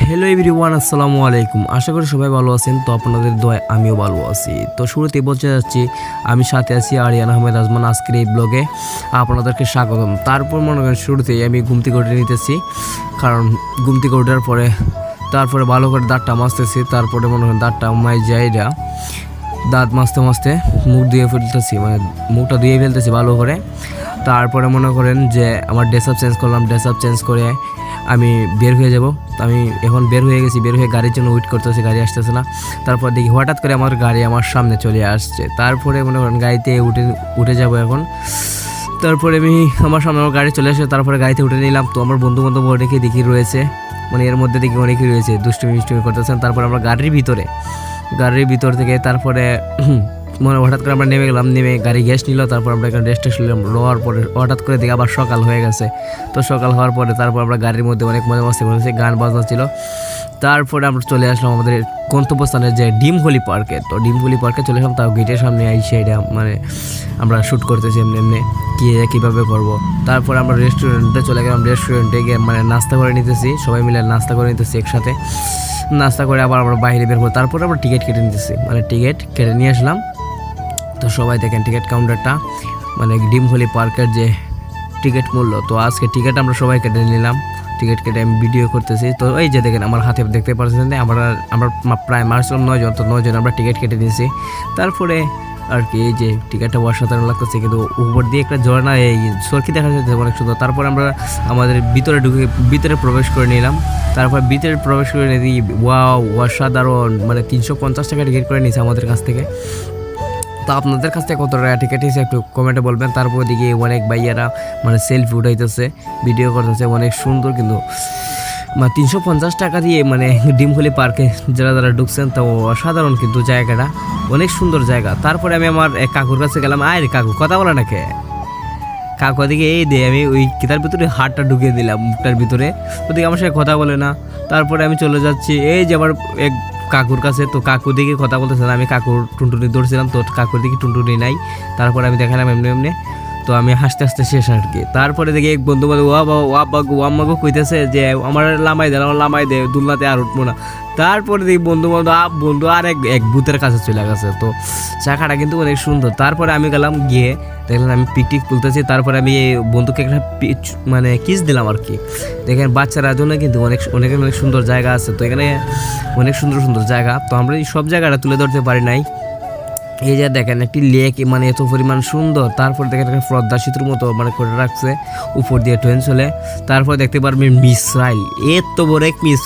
Hello everyone, আসসালামু আলাইকুম। আশা করি সবাই ভালো আছেন। তো আপনাদের দোয়ায় আমিও ভালো আছি। তো শুরুতেই বলতে যাচ্ছি, আমি সাথে আছি আরিয়ান আহমেদ আজমান। আজকের এই ব্লগে আপনাদেরকে স্বাগতম। তারপর মনে করেন শুরুতেই আমি ঘুম থেকে উঠে নিতেছি, কারণ ঘুম থেকে ওঠার পরে তারপরে ভালো করে দাঁতটা মাজতেছি। তারপরে মনে করেন দাঁতটা মাই যাইরা দাঁত মাজতে মাজতে মুখ ধুয়ে ফেলতেছি, মানে মুখটা ধুয়ে ফেলতেছি ভালো করে। তারপরে মনে করেন যে আমার ড্রেস আপ চেঞ্জ করলাম। ড্রেস আপ চেঞ্জ করে আমি বের হয়ে যাব। আমি এখন বের হয়ে গেছি, বের হয়ে গাড়ির জন্য ওয়েট করতেছি, গাড়ি আসতেছে না। তারপর দেখি হঠাৎ করে আমার গাড়ি আমার সামনে চলে আসছে। তারপরে মনে করেন গাড়িতে উঠে যাব এখন। তারপরে আমি আমার সামনে আমার গাড়ি চলে আসে, তারপরে গাড়িতে উঠে নিলাম। তো আমার বন্ধু বান্ধব অনেকেই দেখি রয়েছে, মানে এর মধ্যে দেখি অনেকেই রয়েছে দুষ্টুমি মিষ্টুমি করতেছেন। তারপরে আমরা গাড়ির ভিতর থেকে তারপরে মানে হঠাৎ করে আমরা নেমে গেলাম। নেমে গাড়ি গ্যাস নিল। তারপর আমরা এখানে রেস্টে শুনলাম। রোয়ার পরে হঠাৎ করে দেখি আবার সকাল হয়ে গেছে। তো সকাল হওয়ার পরে তারপর আমরা গাড়ির মধ্যে অনেক মজা মস্তি করেছি, গান বাজনা ছিল। তারপরে আমরা চলে আসলাম আমাদের গন্তব্যস্থানে, যে ডিমখলি পার্কে। তো ডিমখলি পার্কে চলে আসলাম, তাও গেটের সামনে আইসে এটা মানে আমরা শ্যুট করতেছি এমনি কীভাবে করব। তারপর আমরা রেস্টুরেন্টে চলে গেলাম। রেস্টুরেন্টে গিয়ে মানে নাস্তা করে নিতেছি, সবাই মিলে নাস্তা করে নিতেছি একসাথে। নাস্তা করে আবার আমরা বাইরে বের করবো। তারপরে আমরা টিকিট কেটে নিতেছি, মানে টিকিট কেটে নিয়ে আসলাম। তো সবাই দেখেন টিকিট কাউন্টারটা, মানে ডিমখলি পার্কের যে টিকিট মূল্য। তো আজকে টিকিট আমরা সবাই কেটে নিলাম। টিকিট কেটে আমি ভিডিও করতেছি। তো এই যে দেখেন আমার হাতে দেখতে পাচ্ছেন, আমরা প্রায় মার্চলাম 9 জন। তো 9 জন আমরা টিকিট কেটে নিয়েছি। তারপরে আর কি এই যে টিকিটটা অসাধারণ লাগতেছে, কিন্তু উপর দিয়ে একটা ঝর্ণা, এই সরকি দেখা যাচ্ছে অনেক সুন্দর। তারপর আমরা আমাদের ভিতরে প্রবেশ করে নিলাম। তারপর ভিতরে প্রবেশ করে নিয়ে ওয়াও অসাধারণ, মানে 350 টাকা টিকিট করে নিয়েছে আমাদের কাছ থেকে। তো আপনাদের কাছ থেকে কত টাকা টিকিট হিসেবে একটু কমেন্টে বলবেন। তারপর দিকে অনেক ভাইয়ারা মানে সেলফি উঠাইতেছে, ভিডিও করতেছে, অনেক সুন্দর। কিন্তু 350 টাকা দিয়ে মানে ডিমখলি পার্কে যারা ঢুকছেন, তো অসাধারণ কিন্তু জায়গাটা, অনেক সুন্দর জায়গা। তারপরে আমি আমার এক কাকুর কাছে গেলাম। আরে কাকু, কথা বলে নাকি? কাকু দিকে এই দে, আমি ওই কিতার ভিতরে হাতটা ঢুকিয়ে দিলাম মুখটার ভিতরে, ওদিকে আমার সাথে কথা বলে না। তারপরে আমি চলে যাচ্ছি এই যে আমার এক কাকুর কাছে। তো কাকু দিকে কথা বলতেছিলাম, আমি কাকুর টুনটুনি ধরছিলাম, তো কাকুর দিকে টুনটুনি নাই। তারপরে আমি দেখালাম এমনি। তো আমি হাসতে হাসতে শেষ আর কি। তারপরে দেখি এক বন্ধু বান্ধব আম্মাগো কইতেছে যে আমার লামাই দে দুলনাতে আর উঠবো না। তারপরে দেখি বন্ধু আর এক ভূতের কাছে চলে গেছে। তো চাকাটা কিন্তু অনেক সুন্দর। তারপরে আমি গেলাম, গিয়ে দেখলাম আমি পিকটিক তুলতেছি। তারপরে আমি এই বন্ধুকে একটা মানে কিস দিলাম আর কি। দেখেন বাচ্চারা জন্য কিন্তু অনেক সুন্দর জায়গা আছে। তো এখানে অনেক সুন্দর জায়গা। তো আমরা এই সব জায়গাটা তুলে ধরতে পারি নাই। এই যে দেখেন একটি লেক, মানে এত পরিমাণ সুন্দর। তারপর দেখেন একটা পদ্মা সেতুর মতো মানে করে রাখছে, উপর দিয়ে ট্রেন চলে। তারপর দেখতে পারবেন মিসাইল, এত বড় এক মিসাইল।